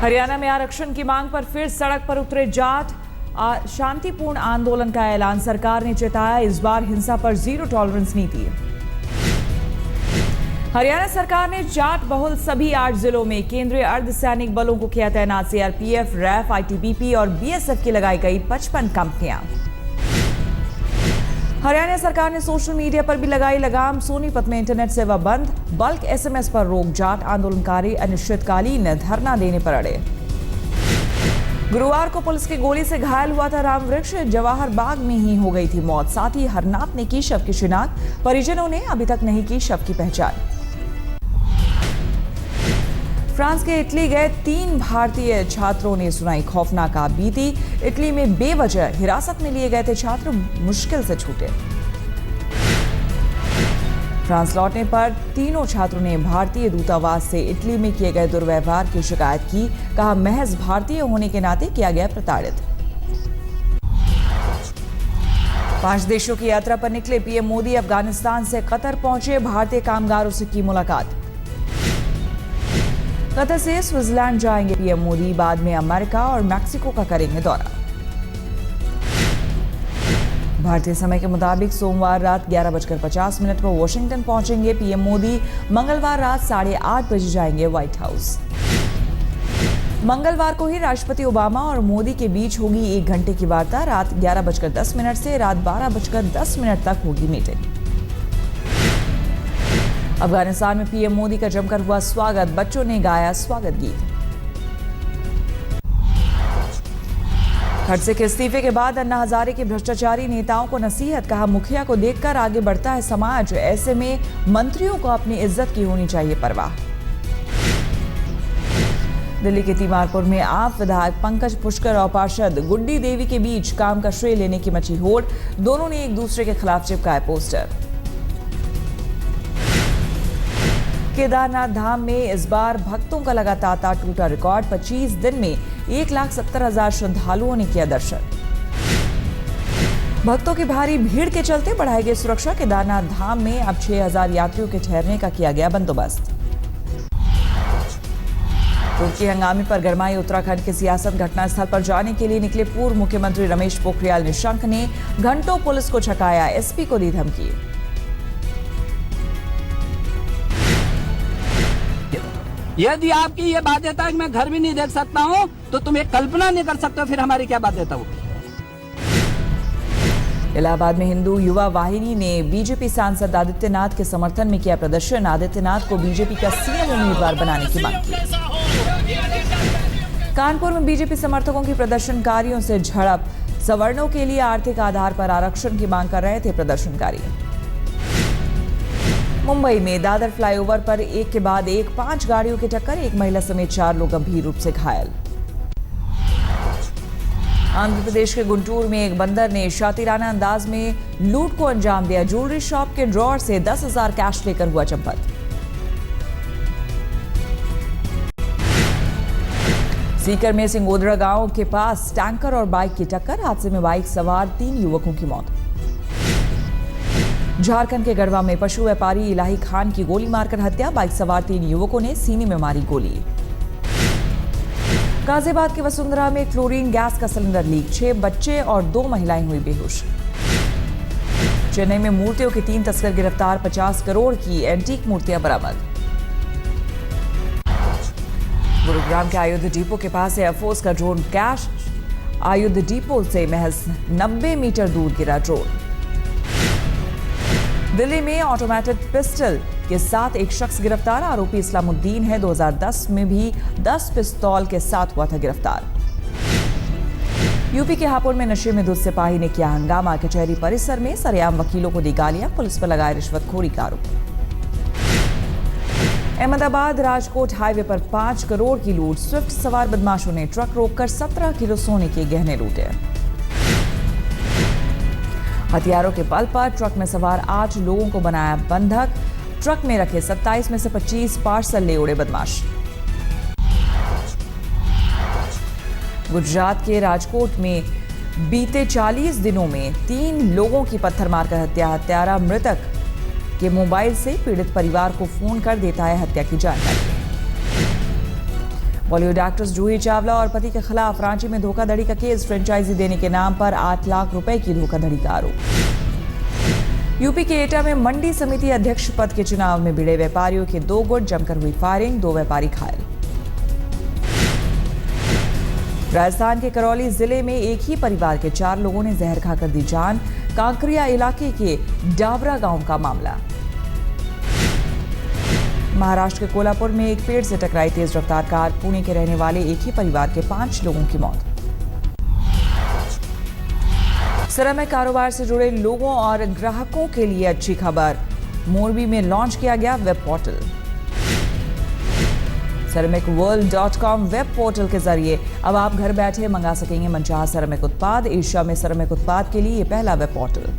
हरियाणा में आरक्षण की मांग पर फिर सड़क पर उतरे जाट। शांतिपूर्ण आंदोलन का ऐलान। सरकार ने चेताया, इस बार हिंसा पर जीरो टॉलरेंस नीति। हरियाणा सरकार ने जाट बहुल सभी 8 जिलों में केंद्रीय अर्धसैनिक बलों को किया तैनात। सीआरपीएफ, रैफ, आईटीबीपी और बीएसएफ की लगाई गई 55 कंपनियां। हरियाणा सरकार ने सोशल मीडिया पर भी लगाई लगाम। सोनीपत में इंटरनेट सेवा बंद। बल्क एसएमएस पर रोक। जाट आंदोलनकारी अनिश्चितकालीन धरना देने पर अड़े। गुरुवार को पुलिस की गोली से घायल हुआ था रामवृक्ष। जवाहर बाग में ही हो गई थी मौत। साथ ही हरनाथ ने की शव की शिनाख्त। परिजनों ने अभी तक नहीं की शव की पहचान। फ्रांस के इटली गए 3 भारतीय छात्रों ने सुनाई खौफनाक बीती। इटली में बेवजह हिरासत में लिए गए थे छात्र मुश्किल से छूटे। फ्रांस लौटने पर तीनों छात्रों ने भारतीय दूतावास से इटली में किए गए दुर्व्यवहार की शिकायत की। कहा, महज भारतीय होने के नाते किया गया प्रताड़ित। 5 देशों की यात्रा पर निकले पीएम मोदी। अफगानिस्तान से कतर पहुंचे। भारतीय कामगारों से की मुलाकात। कतर से स्विट्जरलैंड जाएंगे पीएम मोदी। बाद में अमेरिका और मैक्सिको का करेंगे दौरा। भारतीय समय के मुताबिक सोमवार रात 11:50 पर वॉशिंगटन पहुंचेंगे पीएम मोदी। मंगलवार रात 8:30 बजे जाएंगे व्हाइट हाउस। मंगलवार को ही राष्ट्रपति ओबामा और मोदी के बीच होगी 1 घंटे की वार्ता। रात 11:10 से रात 12:10 तक होगी मीटिंग। अफगानिस्तान में पीएम मोदी का जमकर हुआ स्वागत। बच्चों ने गाया स्वागत गीत। खड़से के इस्तीफे के बाद अन्ना हजारे के भ्रष्टाचारी नेताओं को नसीहत। कहा, मुखिया को देखकर आगे बढ़ता है समाज। ऐसे में मंत्रियों को अपनी इज्जत की होनी चाहिए परवाह। दिल्ली के तीमारपुर में आप विधायक पंकज पुष्कर और पार्षद गुड्डी देवी के बीच काम का श्रेय लेने की मची होड़। दोनों ने एक दूसरे के खिलाफ चिपकाए पोस्टर। केदारनाथ धाम में इस बार भक्तों का लगातार टूटा रिकॉर्ड। 25 दिन में 1,70,000 श्रद्धालुओं ने किया दर्शन। भक्तों की भारी भीड़ के चलते बढ़ाई गई सुरक्षा। केदारनाथ धाम में अब 6,000 यात्रियों के ठहरने का किया गया बंदोबस्त। तुर्की हंगामे पर गरमाई उत्तराखंड के सियासत। घटनास्थल पर जाने के लिए निकले पूर्व मुख्यमंत्री रमेश पोखरियाल निशंक ने घंटों पुलिस को छकाया। एसपी को दी धमकी। यदि आपकी ये बाध्यता है कि मैं घर भी नहीं देख सकता हूं, तो तुम एक कल्पना नहीं कर सकते हो फिर हमारी क्या बाध्यता होगी। इलाहाबाद में हिंदू युवा वाहिनी ने बीजेपी सांसद आदित्यनाथ के समर्थन में किया प्रदर्शन। आदित्यनाथ को बीजेपी का सीएम उम्मीदवार बनाने की मांग की। कानपुर में बीजेपी समर्थकों की प्रदर्शनकारियों से झड़प। सवर्णों के लिए आर्थिक आधार पर आरक्षण की मांग कर रहे थे प्रदर्शनकारी। मुंबई में दादर फ्लाईओवर पर एक के बाद एक 5 गाड़ियों की टक्कर। एक महिला समेत 4 लोग गंभीर रूप से घायल। आंध्र प्रदेश के गुंटूर में एक बंदर ने शातिराना अंदाज में लूट को अंजाम दिया। ज्वेलरी शॉप के ड्रॉअर से 10,000 कैश लेकर हुआ चंपत। सीकर में सिंगोदरा गांव के पास टैंकर और बाइक की टक्कर। हादसे में बाइक सवार 3 युवकों की मौत। झारखंड के गढ़वा में पशु व्यापारी इलाही खान की गोली मारकर हत्या। बाइक सवार 3 युवकों ने सीने में मारी गोली। गाजियाबाद के वसुंधरा में क्लोरीन गैस का सिलेंडर लीक। 6 बच्चे और 2 महिलाएं हुई बेहोश। चेन्नई में मूर्तियों के 3 तस्कर गिरफ्तार। 50 करोड़ की एंटीक मूर्तियां बरामद। गुरुग्राम के आयुध डिपो के पास एयरफोर्स का ड्रोन क्रैश। आयुध डिपो से महज 90 मीटर दूर गिरा ड्रोन। दिल्ली में ऑटोमेटेड पिस्टल के साथ एक शख्स गिरफ्तार। आरोपी इस्लामुद्दीन है। 2010 में भी 10 पिस्तौल के साथ हुआ था गिरफ्तार। यूपी के हापुड़ में नशे में धुत सिपाही ने किया हंगामा। कचहरी परिसर में सरेआम वकीलों को दी गालियां। पुलिस पर लगाए रिश्वतखोरी का आरोप। अहमदाबाद राजकोट हाईवे पर 5 करोड़ की लूट। स्विफ्ट सवार बदमाशों ने ट्रक रोककर 17 किलो सोने के गहने लूटे। हथियारों के बल पर ट्रक में सवार 8 लोगों को बनाया बंधक। ट्रक में रखे 27 में से 25 पार्सल ले उड़े बदमाश। गुजरात के राजकोट में बीते 40 दिनों में 3 लोगों की पत्थर मारकर हत्या। हत्यारा मृतक के मोबाइल से पीड़ित परिवार को फोन कर देता है हत्या की जानकारी। बॉलीवुड एक्ट्रेस जूही चावला और पति के खिलाफ रांची में धोखाधड़ी का केस। फ्रेंचाइजी देने के नाम पर 8 लाख रुपए की धोखाधड़ी का आरोप। यूपी के एटा में मंडी समिति अध्यक्ष पद के चुनाव में भिड़े व्यापारियों के 2 गुट, जमकर हुई फायरिंग, 2 व्यापारी घायल। राजस्थान के करौली जिले में एक ही परिवार के 4 लोगों ने जहर खाकर दी जान। कांकरिया इलाके के डाबरा गांव का मामला। महाराष्ट्र के कोल्हापुर में एक पेड़ से टकराई तेज रफ्तार कार। पुणे के रहने वाले एक ही परिवार के 5 लोगों की मौत। सिरेमिक कारोबार से जुड़े लोगों और ग्राहकों के लिए अच्छी खबर। मोरबी में लॉन्च किया गया web portal. ceramicworld.com web portal के जरिए अब आप घर बैठे मंगा सकेंगे मनचाहा सिरेमिक उत्पाद। एशिया में सिरेमिक उत्पाद के लिए ये पहला वेब पोर्टल।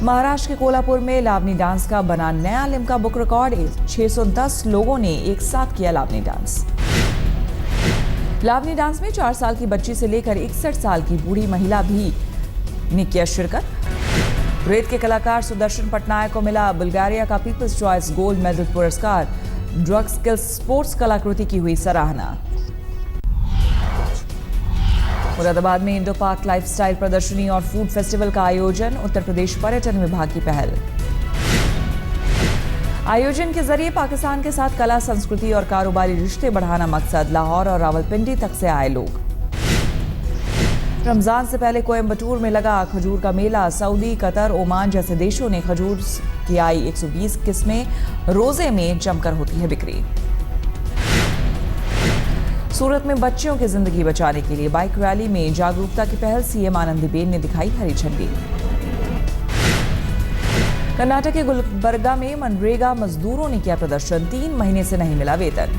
महाराष्ट्र के कोल्हापुर में लावनी डांस का बना नया लिम्का बुक रिकॉर्ड। 610 लोगों ने एक साथ किया लावनी डांस। लावनी डांस में 4 साल की बच्ची से लेकर 61 साल की बूढ़ी महिला भी ने किया शिरकत। रेत के कलाकार सुदर्शन पटनायक को मिला बुल्गारिया का पीपल्स चॉइस गोल्ड मेडल पुरस्कार। ड्रग स्किल्स स्पोर्ट्स कलाकृति की हुई सराहना। मुरादाबाद में इंडो पार्क लाइफस्टाइल प्रदर्शनी और फूड फेस्टिवल का आयोजन। उत्तर प्रदेश पर्यटन विभाग की पहल। आयोजन के जरिए पाकिस्तान के साथ कला, संस्कृति और कारोबारी रिश्ते बढ़ाना मकसद। लाहौर और रावलपिंडी तक से आए लोग। रमजान से पहले कोयम्बटूर में लगा खजूर का मेला। सऊदी, कतर, ओमान जैसे देशों ने खजूर की आई 120 किस्में। रोजे में जमकर होती है बिक्री। सूरत में बच्चियों की जिंदगी बचाने के लिए बाइक रैली में जागरूकता की पहल। सीएम आनंदीबेन ने दिखाई हरी झंडी। कर्नाटक के गुलबर्गा में मनरेगा मजदूरों ने किया प्रदर्शन। 3 महीने से नहीं मिला वेतन।